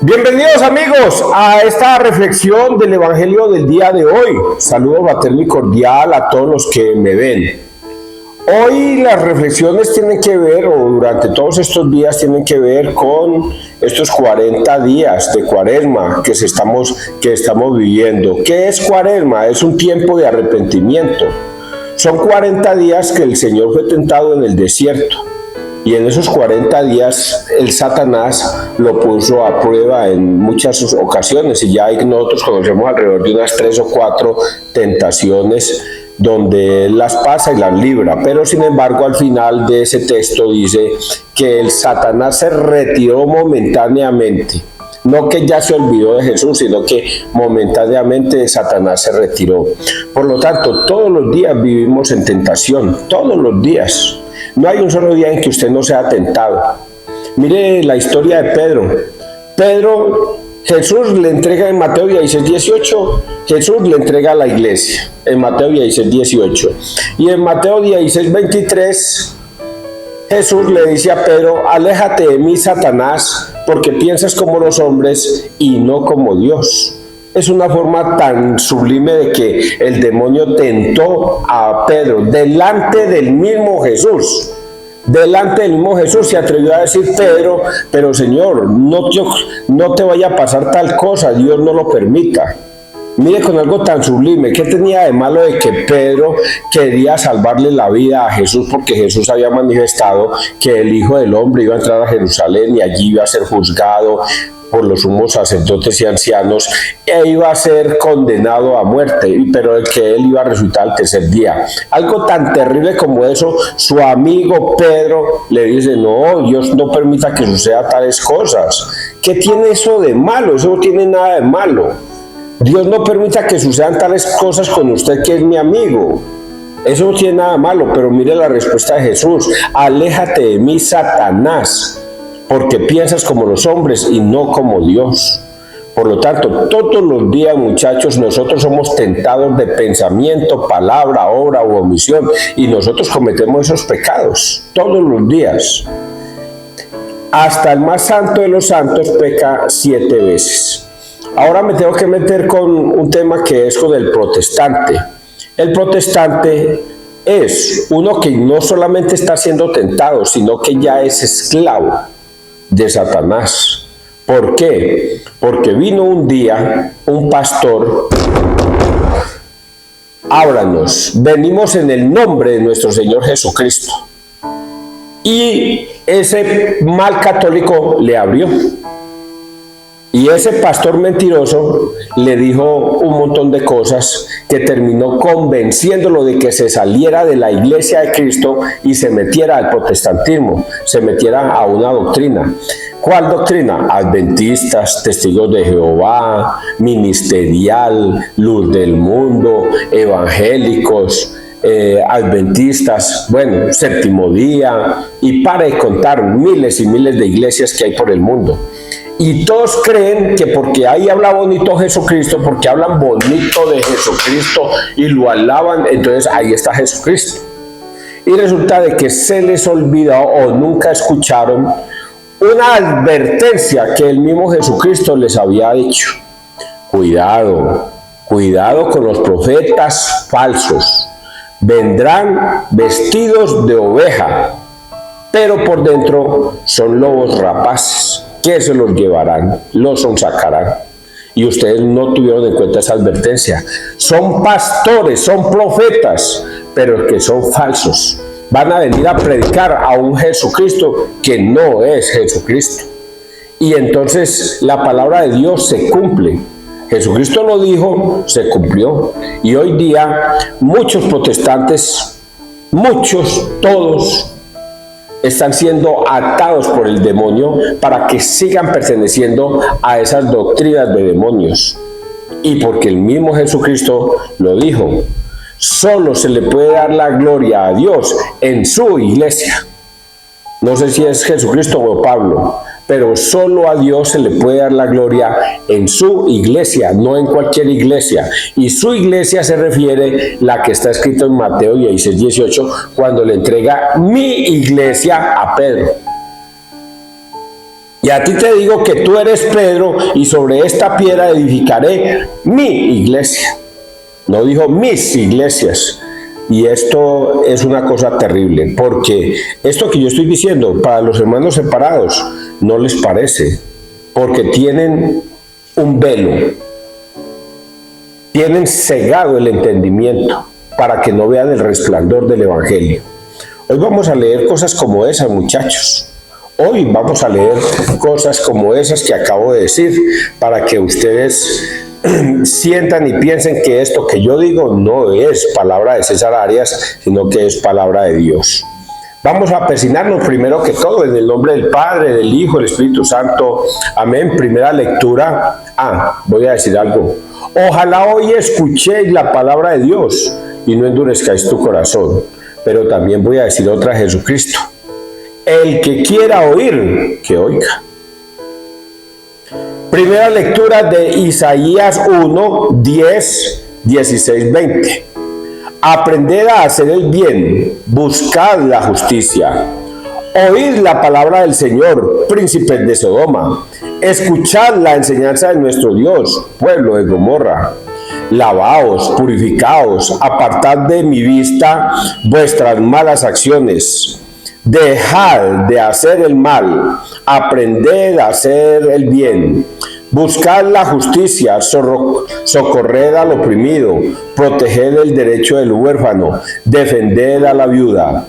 Bienvenidos amigos a esta reflexión del Evangelio del día de hoy. Saludo fraterno y cordial a todos los que me ven. Hoy las reflexiones tienen que ver, o durante todos estos días tienen que ver con estos 40 días de Cuaresma que estamos viviendo. ¿Qué es Cuaresma? Es un tiempo de arrepentimiento. Son 40 días que el Señor fue tentado en el desierto. Y en esos 40 días el Satanás lo puso a prueba en muchas ocasiones, y ya nosotros conocemos alrededor de unas 3 o 4 tentaciones donde él las pasa y las libra. Pero sin embargo al final de ese texto dice que el Satanás se retiró momentáneamente. No que ya se olvidó de Jesús, sino que momentáneamente Satanás se retiró. Por lo tanto, todos los días vivimos en tentación, todos los días. No hay un solo día en que usted no sea tentado. Mire la historia de Pedro, Jesús le entrega en Mateo 16:18, Jesús le entrega a la iglesia, en Mateo 16:18. Y en Mateo 16:23, Jesús le dice a Pedro: aléjate de mí, Satanás, porque piensas como los hombres y no como Dios. Es una forma tan sublime de que el demonio tentó a Pedro delante del mismo Jesús. Delante del mismo Jesús se atrevió a decir: Pedro, pero Señor, no te vaya a pasar tal cosa, Dios no lo permita. Mire, con algo tan sublime, ¿qué tenía de malo de que Pedro quería salvarle la vida a Jesús? Porque Jesús había manifestado que el Hijo del Hombre iba a entrar a Jerusalén y allí iba a ser juzgado por los sumos sacerdotes y ancianos e iba a ser condenado a muerte, pero que él iba a resucitar al tercer día. Algo tan terrible como eso, su amigo Pedro le dice: no, Dios no permita que suceda tales cosas. ¿Qué tiene eso de malo? Eso no tiene nada de malo. Dios no permita que sucedan tales cosas con usted, que es mi amigo. Eso no tiene nada de malo. Pero mire la respuesta de Jesús: aléjate de mí, Satanás, porque piensas como los hombres y no como Dios. Por lo tanto, todos los días, muchachos, nosotros somos tentados de pensamiento, palabra, obra u omisión, y nosotros cometemos esos pecados todos los días. Hasta el más santo de los santos peca 7 veces. Ahora me tengo que meter con un tema que es con el protestante. El protestante es uno que no solamente está siendo tentado, sino que ya es esclavo de Satanás. ¿Por qué? Porque vino un día un pastor: ábranos, venimos en el nombre de nuestro Señor Jesucristo. Y ese mal católico le abrió. Y ese pastor mentiroso le dijo un montón de cosas que terminó convenciéndolo de que se saliera de la iglesia de Cristo y se metiera al protestantismo, se metiera a una doctrina. ¿Cuál doctrina? Adventistas, testigos de Jehová, ministerial, luz del mundo, evangélicos, adventistas, bueno, séptimo día, y para de contar miles y miles de iglesias que hay por el mundo. Y todos creen que porque ahí habla bonito Jesucristo, porque hablan bonito de Jesucristo y lo alaban, entonces ahí está Jesucristo. Y resulta de que se les olvidó o nunca escucharon una advertencia que el mismo Jesucristo les había dicho: cuidado, cuidado con los profetas falsos. Vendrán vestidos de oveja, pero por dentro son lobos rapaces, que se los llevarán, los sonsacarán. Y ustedes no tuvieron en cuenta esa advertencia. Son pastores, son profetas, pero que son falsos. Van a venir a predicar a un Jesucristo que no es Jesucristo. Y entonces la palabra de Dios se cumple. Jesucristo lo dijo, se cumplió. Y hoy día muchos protestantes, todos, están siendo atados por el demonio para que sigan perteneciendo a esas doctrinas de demonios. Y porque el mismo Jesucristo lo dijo: solo se le puede dar la gloria a Dios en su iglesia. No sé si es Jesucristo o Pablo, pero solo a Dios se le puede dar la gloria en su iglesia, no en cualquier iglesia. Y su iglesia se refiere la que está escrito en Mateo 16:18, cuando le entrega mi iglesia a Pedro. Y a ti te digo que tú eres Pedro, y sobre esta piedra edificaré mi iglesia. No dijo mis iglesias. Y esto es una cosa terrible, porque esto que yo estoy diciendo para los hermanos separados no les parece, porque tienen un velo, tienen cegado el entendimiento para que no vean el resplandor del Evangelio. Hoy vamos a leer cosas como esas, muchachos. Hoy vamos a leer cosas como esas que acabo de decir, para que ustedes sientan y piensen que esto que yo digo no es palabra de César Arias, sino que es palabra de Dios. Vamos a persignarnos primero que todo en el nombre del Padre, del Hijo, del Espíritu Santo. Amén. Primera lectura. Voy a decir algo. Ojalá hoy escuchéis la palabra de Dios y no endurezcáis tu corazón. Pero también voy a decir otra: Jesucristo. El que quiera oír, que oiga. Primera lectura de Isaías 1, 10, 16, 20. Aprended a hacer el bien, buscad la justicia. Oíd la palabra del Señor, príncipes de Sodoma. Escuchad la enseñanza de nuestro Dios, pueblo de Gomorra. Lavaos, purificaos, apartad de mi vista vuestras malas acciones. Dejad de hacer el mal, aprended a hacer el bien. Buscad la justicia, socorred al oprimido, proteged el derecho del huérfano, defended a la viuda.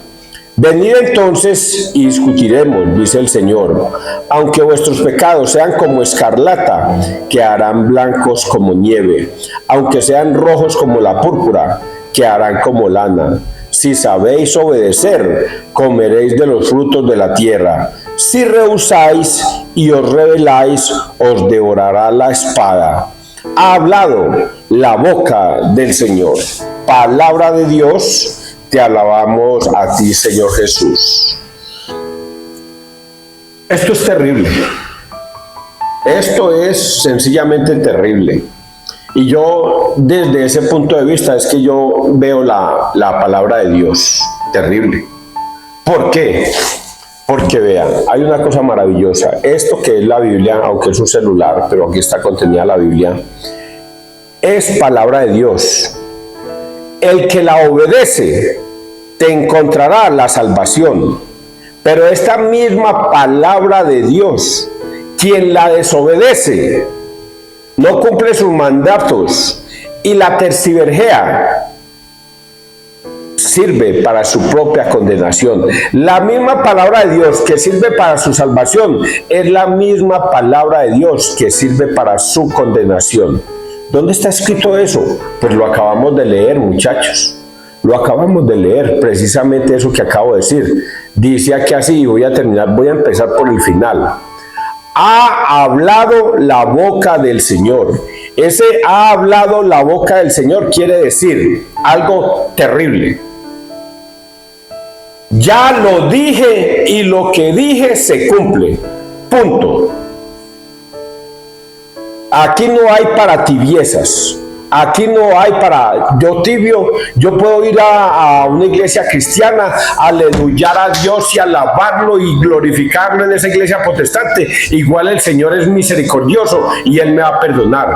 Venid entonces y discutiremos, dice el Señor. Aunque vuestros pecados sean como escarlata, quedarán blancos como nieve. Aunque sean rojos como la púrpura, quedarán como lana. Si sabéis obedecer, comeréis de los frutos de la tierra. Si rehusáis y os rebeláis, os devorará la espada. Ha hablado la boca del Señor. Palabra de Dios, te alabamos a ti, Señor Jesús. Esto es terrible. Esto es sencillamente terrible. Y yo, desde ese punto de vista, es que yo veo la palabra de Dios terrible. ¿Por qué? Porque vean, hay una cosa maravillosa. Esto que es la Biblia, aunque es un celular, pero aquí está contenida la Biblia, es palabra de Dios. El que la obedece te encontrará la salvación. Pero esta misma palabra de Dios, quien la desobedece, no cumple sus mandatos y la tergiversea, sirve para su propia condenación. La misma palabra de Dios que sirve para su salvación es la misma palabra de Dios que sirve para su condenación. ¿Dónde está escrito eso? Pues lo acabamos de leer, muchachos. Lo acabamos de leer, precisamente eso que acabo de decir. Dice aquí así, y voy a empezar por el final. Ha hablado la boca del Señor. Ese ha hablado la boca del Señor quiere decir algo terrible. Ya lo dije y lo que dije se cumple. Punto. Aquí no hay para tibiezas. Aquí no hay para yo tibio. Yo puedo ir a una iglesia cristiana, aleluyar a Dios y alabarlo y glorificarlo en esa iglesia protestante. Igual el Señor es misericordioso y Él me va a perdonar.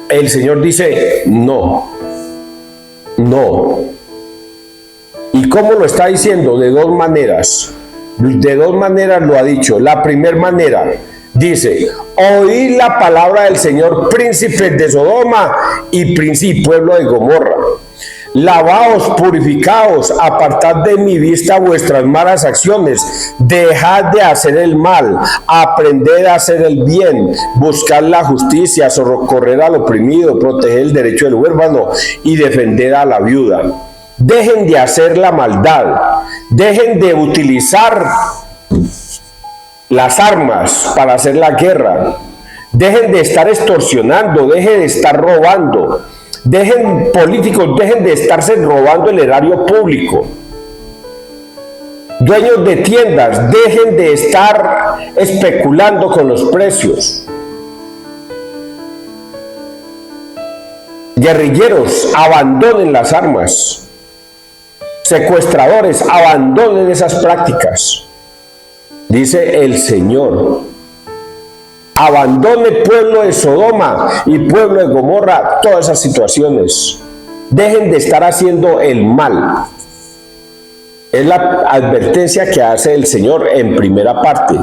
El Señor dice no. No. ¿Y cómo lo está diciendo? De dos maneras. De dos maneras lo ha dicho. La primera manera, dice: oíd la palabra del Señor, príncipes de Sodoma y pueblo de Gomorra. Lavaos, purificaos, apartad de mi vista vuestras malas acciones, dejad de hacer el mal, aprended a hacer el bien, buscad la justicia, socorrer al oprimido, proteger el derecho del huérfano y defender a la viuda. Dejen de hacer la maldad, dejen de utilizar las armas para hacer la guerra, dejen de estar extorsionando, dejen de estar robando, políticos, dejen de estarse robando el erario público. Dueños de tiendas, dejen de estar especulando con los precios. Guerrilleros, abandonen las armas. Secuestradores, abandonen esas prácticas. Dice el Señor, Abandone pueblo de Sodoma y pueblo de Gomorra todas esas situaciones. Dejen de estar haciendo el mal. Es la advertencia que hace el Señor en primera parte.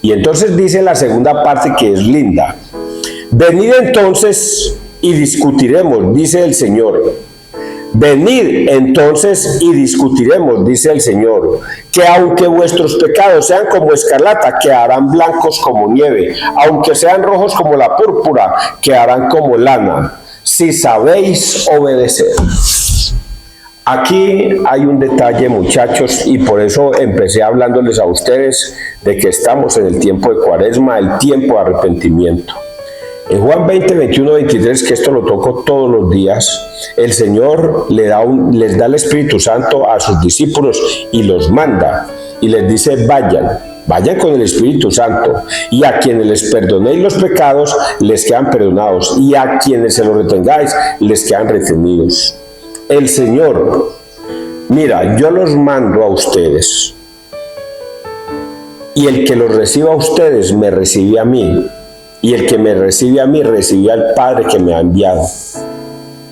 Y entonces dice la segunda parte, que es linda. Venid entonces y discutiremos, dice el Señor. Venid entonces y discutiremos, dice el Señor, que aunque vuestros pecados sean como escarlata, quedarán blancos como nieve, aunque sean rojos como la púrpura, quedarán como lana, si sabéis obedecer. Aquí hay un detalle, muchachos, y por eso empecé hablándoles a ustedes de que estamos en el tiempo de Cuaresma, el tiempo de arrepentimiento. En Juan 20, 21, 23, que esto lo toco todos los días, el Señor les da el Espíritu Santo a sus discípulos y los manda y les dice: vayan con el Espíritu Santo, y a quienes les perdonéis los pecados les quedan perdonados, y a quienes se los retengáis les quedan retenidos. El Señor, mira, yo los mando a ustedes, y el que los reciba a ustedes me recibe a mí, y el que me recibe a mí recibe al Padre que me ha enviado.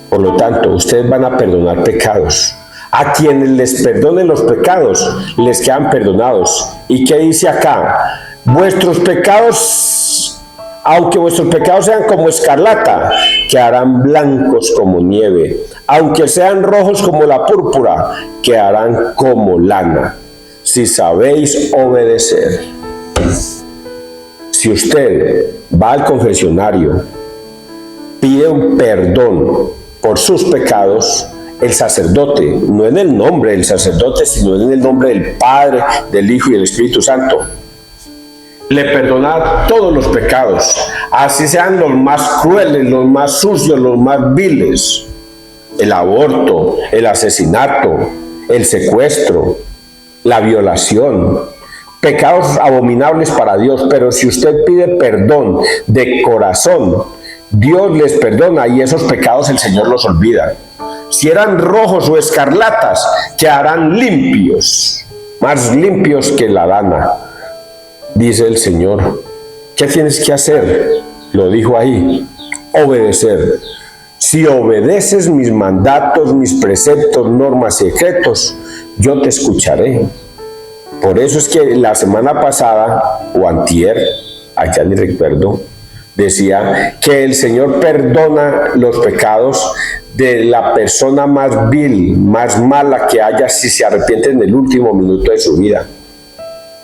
Por lo tanto, ustedes van a perdonar pecados. A quienes les perdonen los pecados les quedan perdonados. ¿Y qué dice acá? Vuestros pecados, aunque vuestros pecados sean como escarlata, quedarán blancos como nieve. Aunque sean rojos como la púrpura, quedarán como lana, si sabéis obedecer. Si usted va al confesionario, pide un perdón por sus pecados, el sacerdote, no en el nombre del sacerdote, sino en el nombre del Padre, del Hijo y del Espíritu Santo, le perdona todos los pecados, así sean los más crueles, los más sucios, los más viles: el aborto, el asesinato, el secuestro, la violación, pecados abominables para Dios. Pero si usted pide perdón de corazón, Dios les perdona, y esos pecados el Señor los olvida. Si eran rojos o escarlatas, quedarán limpios, más limpios que la lana, dice el Señor. ¿Qué tienes que hacer? Lo dijo ahí: obedecer. Si obedeces mis mandatos, mis preceptos, normas y decretos, yo te escucharé. Por eso es que la semana pasada, o antier, allá ni recuerdo, decía que el Señor perdona los pecados de la persona más vil, más mala que haya, si se arrepiente en el último minuto de su vida,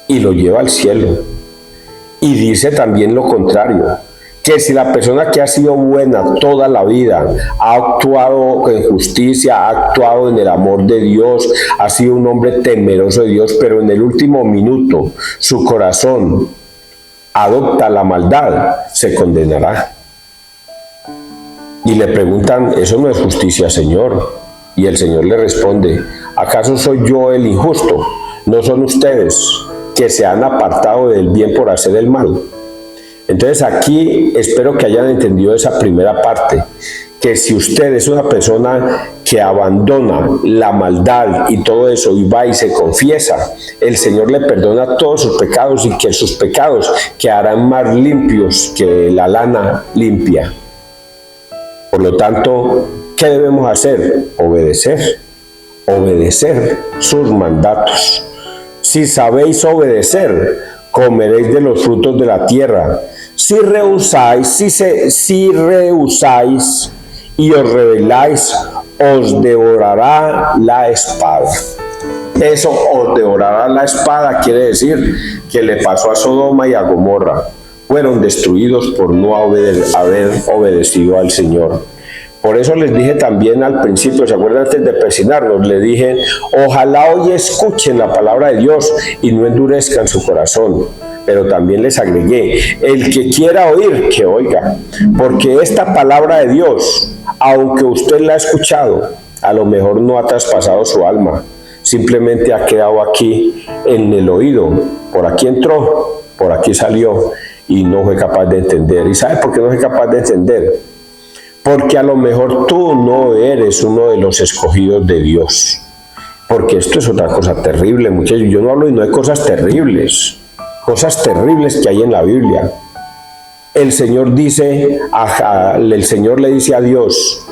y lo lleva al cielo. Y dice también lo contrario, que si la persona que ha sido buena toda la vida, ha actuado en justicia, ha actuado en el amor de Dios, ha sido un hombre temeroso de Dios, pero en el último minuto su corazón adopta la maldad, se condenará. Y le preguntan: ¿eso no es justicia, Señor? Y el Señor le responde: ¿acaso soy yo el injusto? ¿No son ustedes que se han apartado del bien por hacer el mal? Entonces aquí espero que hayan entendido esa primera parte, que si usted es una persona que abandona la maldad y todo eso y va y se confiesa, el Señor le perdona todos sus pecados, y que sus pecados quedarán más limpios que la lana limpia. Por lo tanto, ¿qué debemos hacer? Obedecer sus mandatos. Si sabéis obedecer, comeréis de los frutos de la tierra. Si rehusáis y os rebeláis, os devorará la espada. Eso, os devorará la espada, quiere decir que le pasó a Sodoma y a Gomorra. Fueron destruidos por no haber obedecido al Señor. Por eso les dije también al principio, ¿se acuerdan? Antes de persignarnos, le dije: ojalá hoy escuchen la palabra de Dios y no endurezcan su corazón. Pero también les agregué: el que quiera oír, que oiga. Porque esta palabra de Dios, aunque usted la ha escuchado, a lo mejor no ha traspasado su alma. Simplemente ha quedado aquí en el oído. Por aquí entró, por aquí salió, y no fue capaz de entender. ¿Y sabe por qué no fue capaz de entender? Porque a lo mejor tú no eres uno de los escogidos de Dios. Porque esto es otra cosa terrible, muchachos. Yo no hablo y no hay cosas terribles que hay en la Biblia. el Señor el Señor le dice a Dios: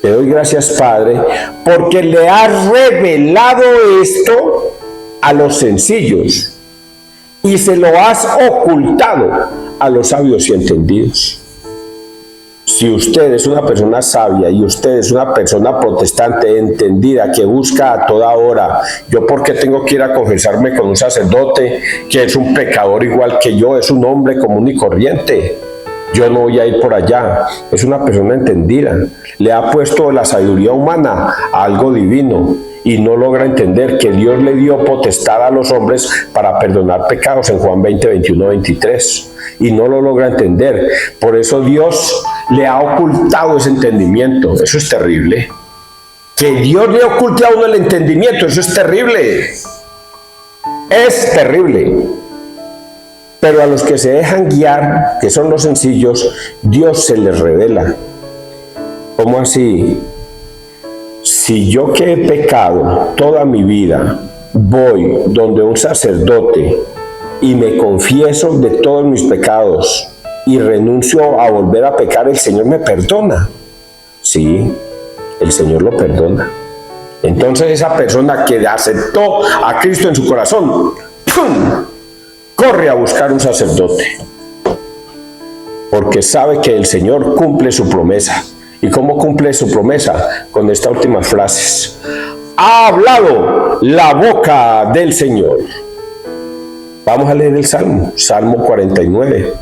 te doy gracias, Padre, porque le has revelado esto a los sencillos y se lo has ocultado a los sabios y entendidos. Si usted es una persona sabia y usted es una persona protestante, entendida, que busca a toda hora, ¿yo por qué tengo que ir a confesarme con un sacerdote que es un pecador igual que yo, es un hombre común y corriente? Yo no voy a ir por allá. Es una persona entendida, le ha puesto la sabiduría humana a algo divino y no logra entender que Dios le dio potestad a los hombres para perdonar pecados en Juan 20, 21, 23, y no lo logra entender. Por eso Dios le ha ocultado ese entendimiento. Eso es terrible. Que Dios le oculte a uno el entendimiento, eso es terrible. Es terrible. Pero a los que se dejan guiar, que son los sencillos, Dios se les revela. ¿Cómo así? Si yo que he pecado toda mi vida, voy donde un sacerdote y me confieso de todos mis pecados y renuncio a volver a pecar, ¿el Señor me perdona? Sí, el Señor lo perdona. Entonces esa persona que aceptó a Cristo en su corazón, ¡pum!, corre a buscar un sacerdote, porque sabe que el Señor cumple su promesa. ¿Y cómo cumple su promesa? Con estas últimas frases: ha hablado la boca del Señor. Vamos a leer el Salmo, Salmo 49.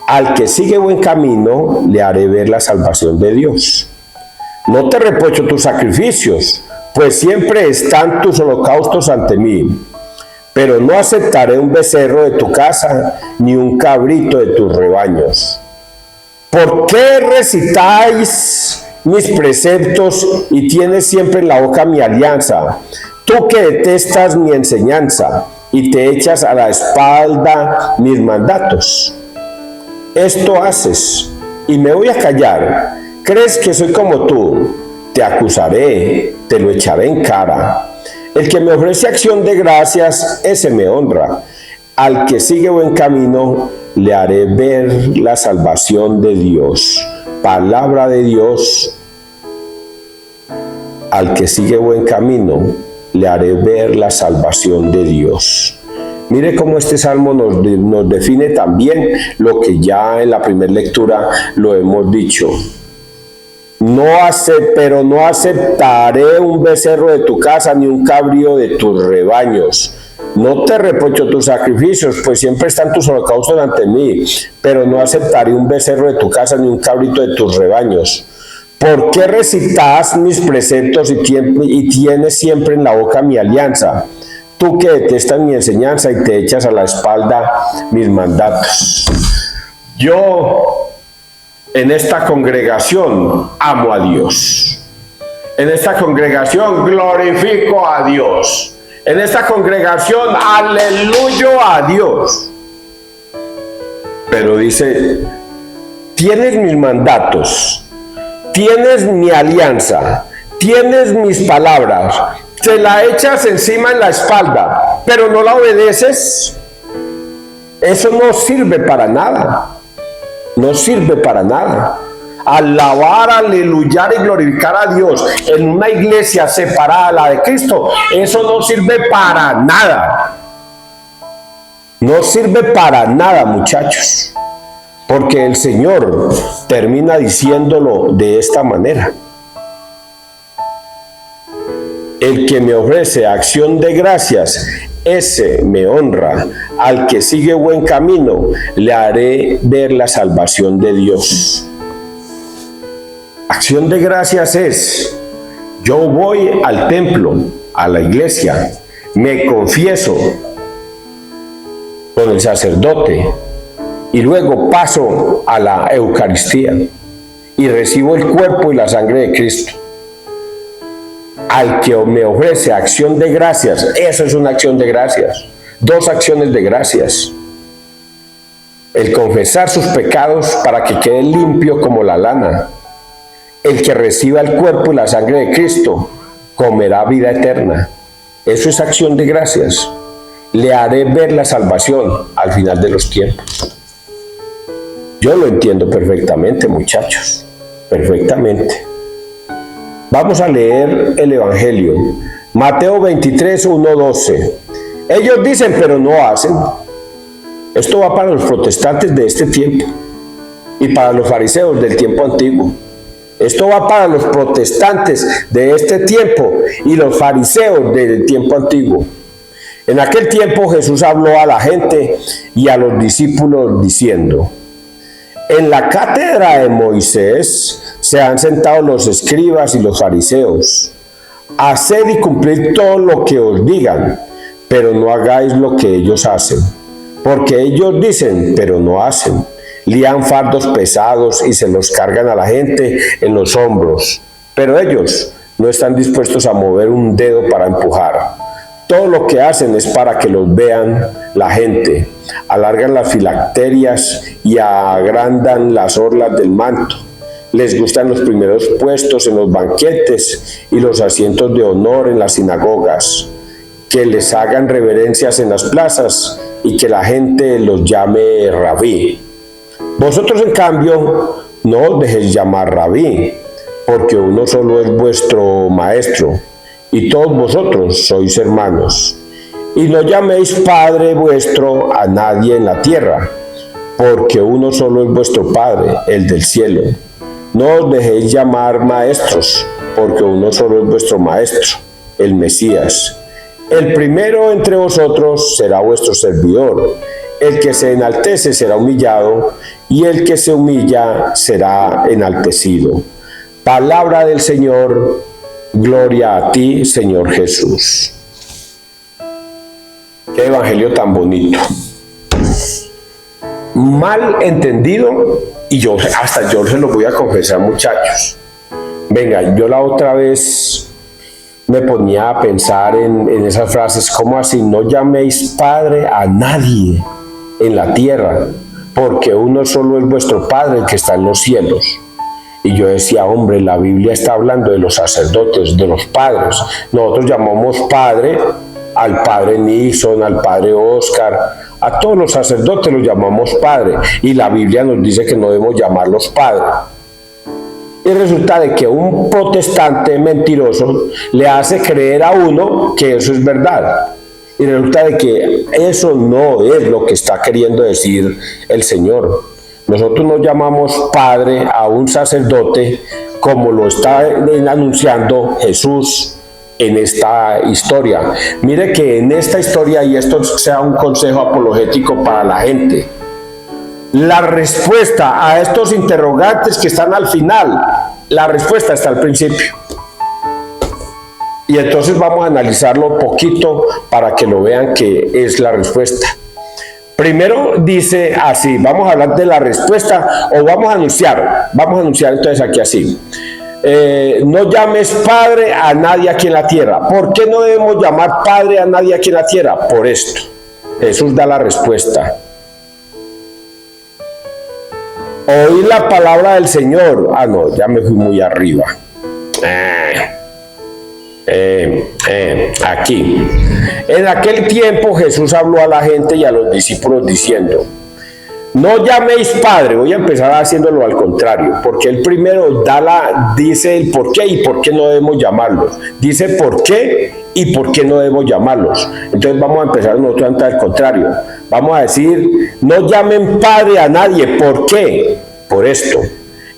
Al que sigue buen camino, le haré ver la salvación de Dios. No te reprocho tus sacrificios, pues siempre están tus holocaustos ante mí. Pero no aceptaré un becerro de tu casa, ni un cabrito de tus rebaños. ¿Por qué recitáis mis preceptos y tienes siempre en la boca mi alianza? Tú que detestas mi enseñanza y te echas a la espalda mis mandatos. Esto haces y me voy a callar. ¿Crees que soy como tú? Te acusaré, te lo echaré en cara. El que me ofrece acción de gracias, ese me honra. Al que sigue buen camino, le haré ver la salvación de Dios. Palabra de Dios. Al que sigue buen camino, le haré ver la salvación de Dios. Mire cómo este salmo nos define también lo que ya en la primera lectura lo hemos dicho. Pero no aceptaré un becerro de tu casa, ni un cabrío de tus rebaños. No te reprocho tus sacrificios, pues siempre están tus holocaustos ante mí, pero no aceptaré un becerro de tu casa, ni un cabrito de tus rebaños. ¿Por qué recitas mis preceptos y tienes siempre en la boca mi alianza? Tú que detestas mi enseñanza y te echas a la espalda mis mandatos. Yo en esta congregación amo a Dios. En esta congregación glorifico a Dios. En esta congregación aleluyo a Dios. Pero dice, tienes mis mandatos, tienes mi alianza, tienes mis palabras, te la echas encima en la espalda, pero no la obedeces. Eso no sirve para nada. No sirve para nada. Alabar, aleluyar y glorificar a Dios en una iglesia separada, la de Cristo, eso no sirve para nada. No sirve para nada, muchachos, porque el Señor termina diciéndolo de esta manera: el que me ofrece acción de gracias, ese me honra. Al que sigue buen camino, le haré ver la salvación de Dios. Acción de gracias es: yo voy al templo, a la iglesia, me confieso con el sacerdote y luego paso a la Eucaristía y recibo el cuerpo y la sangre de Cristo. Al que me ofrece acción de gracias, eso es una acción de gracias. Dos acciones de gracias: el confesar sus pecados para que quede limpio como la lana. El que reciba el cuerpo y la sangre de Cristo comerá vida eterna. Eso es acción de gracias. Le haré ver la salvación al final de los tiempos. Yo lo entiendo perfectamente, muchachos, perfectamente. Vamos a leer el Evangelio. Mateo 23, 1, 12. Ellos dicen, pero no hacen. Esto va para los protestantes de este tiempo y para los fariseos del tiempo antiguo. Esto va para los protestantes de este tiempo y los fariseos del tiempo antiguo. En aquel tiempo Jesús habló a la gente y a los discípulos diciendo: en la cátedra de Moisés se han sentado los escribas y los fariseos. Haced y cumplid todo lo que os digan, pero no hagáis lo que ellos hacen, porque ellos dicen, pero no hacen. Lían fardos pesados y se los cargan a la gente en los hombros, pero ellos no están dispuestos a mover un dedo para empujar. Todo lo que hacen es para que los vean la gente. Alargan las filacterias y agrandan las orlas del manto. Les gustan los primeros puestos en los banquetes y los asientos de honor en las sinagogas. Que les hagan reverencias en las plazas y que la gente los llame rabí. Vosotros, en cambio, no os dejéis llamar rabí, porque uno solo es vuestro maestro, y todos vosotros sois hermanos. Y no llaméis Padre vuestro a nadie en la tierra, porque uno solo es vuestro Padre, el del cielo. No os dejéis llamar maestros, porque uno solo es vuestro Maestro, el Mesías. El primero entre vosotros será vuestro servidor. El que se enaltece será humillado, y el que se humilla será enaltecido. Palabra del Señor. Gloria a ti, Señor Jesús. Qué evangelio tan bonito. Mal entendido, y yo se lo voy a confesar, muchachos. Venga, yo la otra vez me ponía a pensar en esas frases, como así: no llaméis Padre a nadie en la tierra, porque uno solo es vuestro Padre, el que está en los cielos. Y yo decía, hombre, la Biblia está hablando de los sacerdotes, de los padres. Nosotros llamamos Padre al Padre Nixon, al Padre Oscar, a todos los sacerdotes los llamamos Padre, y la Biblia nos dice que no debemos llamarlos Padre. Y resulta de que un protestante mentiroso le hace creer a uno que eso es verdad. Y resulta de que eso no es lo que está queriendo decir el Señor. Nosotros no llamamos Padre a un sacerdote como lo está anunciando Jesús en esta historia. Mire que en esta historia, y esto sea un consejo apologético para la gente, la respuesta a estos interrogantes que están al final, la respuesta está al principio. Y entonces vamos a analizarlo poquito para que lo vean que es la respuesta. Primero dice así, vamos a hablar de la respuesta, o vamos a anunciar entonces aquí así. No llames Padre a nadie aquí en la tierra. ¿Por qué no debemos llamar Padre a nadie aquí en la tierra? Por esto. Jesús da la respuesta. Oí la palabra del Señor. Ah, no, ya me fui muy arriba. Aquí. En aquel tiempo Jesús habló a la gente y a los discípulos diciendo: no llaméis Padre. Voy a empezar haciéndolo al contrario, porque él primero dice el por qué y por qué no debemos llamarlos. Dice por qué y por qué no debemos llamarlos. Entonces vamos a empezar nosotros antes al contrario. Vamos a decir: no llamen Padre a nadie. ¿Por qué? Por esto.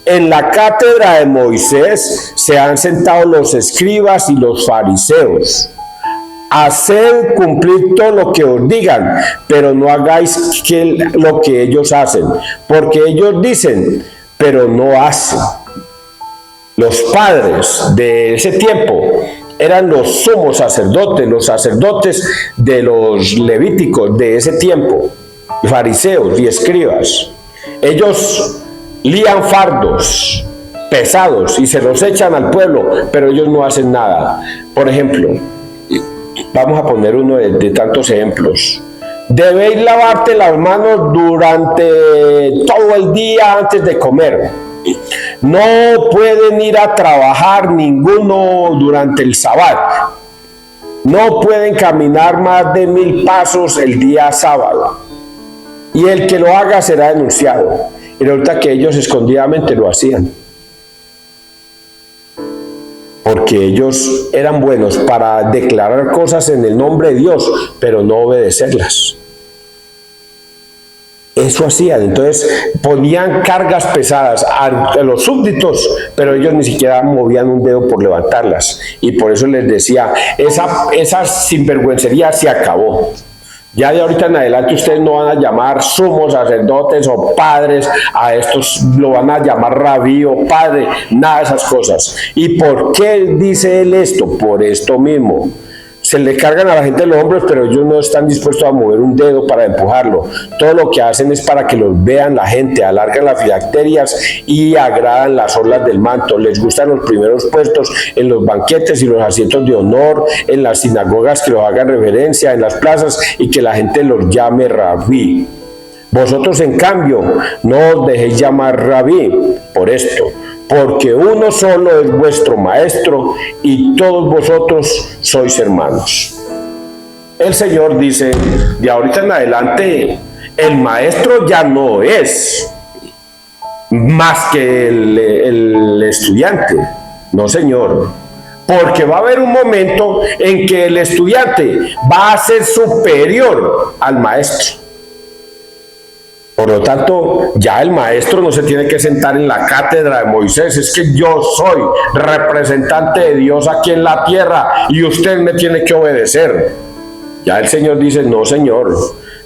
En la cátedra de Moisés se han sentado los escribas y los fariseos. Haced cumplir todo lo que os digan, pero no hagáis lo que ellos hacen, porque ellos dicen, pero no hacen. Los padres de ese tiempo eran los sumos sacerdotes, los sacerdotes de los levíticos de ese tiempo, fariseos y escribas. Ellos lían fardos pesados y se los echan al pueblo, pero ellos no hacen nada. Por ejemplo, vamos a poner uno de tantos ejemplos. Debéis lavarte las manos durante todo el día antes de comer. No pueden ir a trabajar ninguno durante el sábado. No pueden caminar más de 1000 pasos el día sábado. Y el que lo haga será denunciado. Y resulta que ellos escondidamente lo hacían. Porque ellos eran buenos para declarar cosas en el nombre de Dios, pero no obedecerlas. Eso hacían. Entonces ponían cargas pesadas a los súbditos, pero ellos ni siquiera movían un dedo por levantarlas. Y por eso les decía, esa sinvergüencería se acabó. Ya de ahorita en adelante ustedes no van a llamar sumos sacerdotes o padres, a estos lo van a llamar rabí o padre, nada de esas cosas. ¿Y por qué dice él esto? Por esto mismo. Se le cargan a la gente los hombros, pero ellos no están dispuestos a mover un dedo para empujarlo. Todo lo que hacen es para que los vean la gente, alargan las filacterias y agradan las orlas del manto. Les gustan los primeros puestos en los banquetes y los asientos de honor, en las sinagogas que los hagan reverencia, en las plazas y que la gente los llame rabí. Vosotros, en cambio, no os dejéis llamar rabí por esto, porque uno solo es vuestro maestro y todos vosotros sois hermanos. El Señor dice, de ahorita en adelante, el maestro ya no es más que el estudiante. No, Señor. Porque va a haber un momento en que el estudiante va a ser superior al maestro. Por lo tanto, ya el maestro no se tiene que sentar en la cátedra de Moisés. Es que yo soy representante de Dios aquí en la tierra y usted me tiene que obedecer. Ya el Señor dice, no, Señor,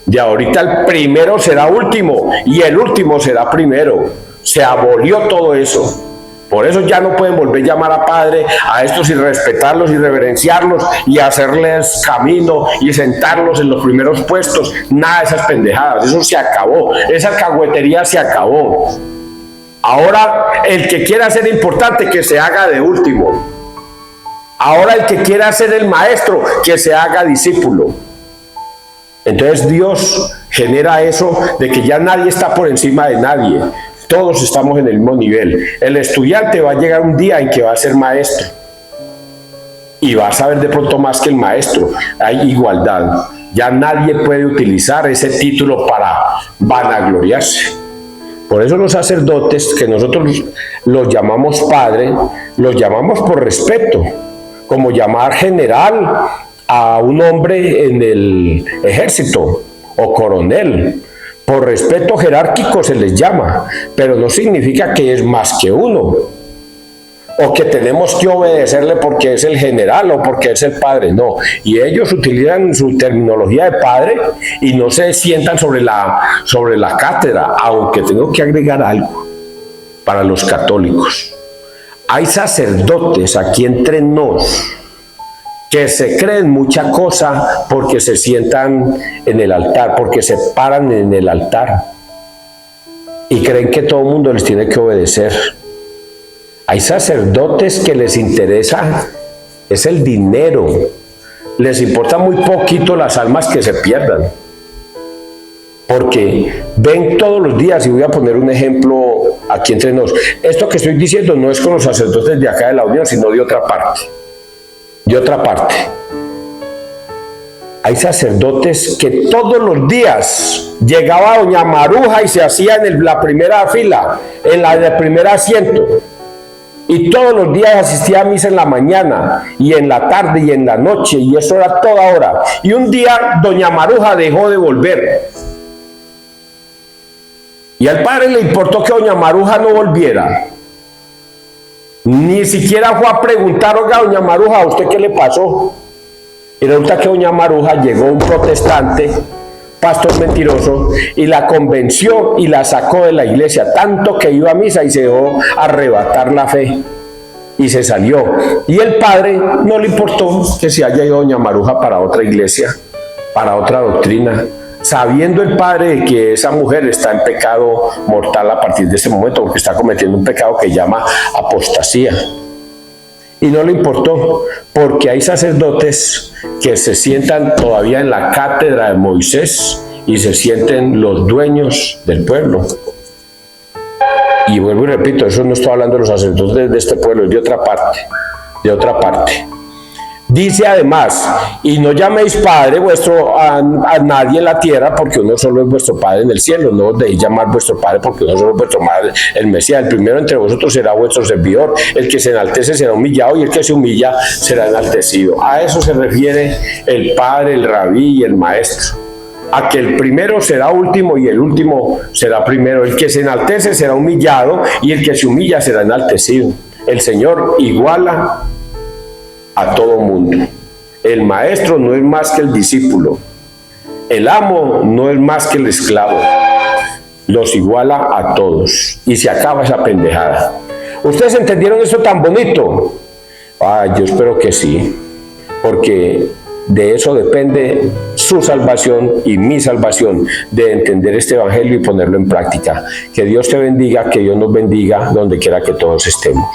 de ahorita el primero será último y el último será primero. Se abolió todo eso. Por eso ya no pueden volver a llamar a padre a estos y respetarlos y reverenciarlos y hacerles camino y sentarlos en los primeros puestos. Nada de esas pendejadas, eso se acabó, esa alcahuetería se acabó. Ahora el que quiera ser importante, que se haga de último. Ahora el que quiera ser el maestro, que se haga discípulo. Entonces Dios genera eso de que ya nadie está por encima de nadie. Todos estamos en el mismo nivel. El estudiante va a llegar un día en que va a ser maestro y va a saber de pronto más que el maestro. Hay igualdad. Ya nadie puede utilizar ese título para vanagloriarse. Por eso los sacerdotes, que nosotros los llamamos padre, los llamamos por respeto, como llamar general a un hombre en el ejército o coronel. Por respeto jerárquico se les llama, pero no significa que es más que uno, o que tenemos que obedecerle porque es el general o porque es el padre, no. Y ellos utilizan su terminología de padre y no se sientan sobre la cátedra, aunque tengo que agregar algo para los católicos. Hay sacerdotes aquí entre nos que se creen mucha cosa porque se sientan en el altar, porque se paran en el altar y creen que todo el mundo les tiene que obedecer. Hay sacerdotes que les interesa es el dinero, les importa muy poquito las almas que se pierdan, porque ven todos los días, y voy a poner un ejemplo aquí entre nos. Esto que estoy diciendo no es con los sacerdotes de acá de la Unión, sino de otra parte. De otra parte, hay sacerdotes que todos los días llegaba doña Maruja y se hacía en la primera fila, en la del primer asiento, y todos los días asistía a misa en la mañana y en la tarde y en la noche, y eso era toda hora. Y un día doña Maruja dejó de volver y al padre le importó que doña Maruja no volviera. Ni siquiera fue a preguntar, oiga, doña Maruja, ¿a usted qué le pasó? Y resulta que doña Maruja llegó un protestante, pastor mentiroso, y la convenció y la sacó de la iglesia, tanto que iba a misa y se dejó arrebatar la fe y se salió. Y el padre no le importó que se haya ido doña Maruja para otra iglesia, para otra doctrina, sabiendo el padre de que esa mujer está en pecado mortal a partir de ese momento, porque está cometiendo un pecado que llama apostasía. Y no le importó, porque hay sacerdotes que se sientan todavía en la cátedra de Moisés y se sienten los dueños del pueblo. Y vuelvo y repito, eso no estoy hablando de los sacerdotes de este pueblo, es de otra parte, de otra parte. Dice además, y no llaméis Padre vuestro a nadie en la tierra, porque uno solo es vuestro Padre en el cielo. No os deis llamar vuestro Padre, porque uno solo es vuestro Padre, el Mesías. El primero entre vosotros será vuestro servidor. El que se enaltece será humillado, y el que se humilla será enaltecido. A eso se refiere el Padre, el Rabí y el Maestro. A que el primero será último y el último será primero. El que se enaltece será humillado, y el que se humilla será enaltecido. El Señor iguala a todo mundo. El maestro no es más que el discípulo. El amo no es más que el esclavo. Los iguala a todos. Y se acaba esa pendejada. ¿Ustedes entendieron eso tan bonito? Yo espero que sí. Porque de eso depende su salvación y mi salvación, de entender este evangelio y ponerlo en práctica. Que Dios te bendiga, que Dios nos bendiga donde quiera que todos estemos.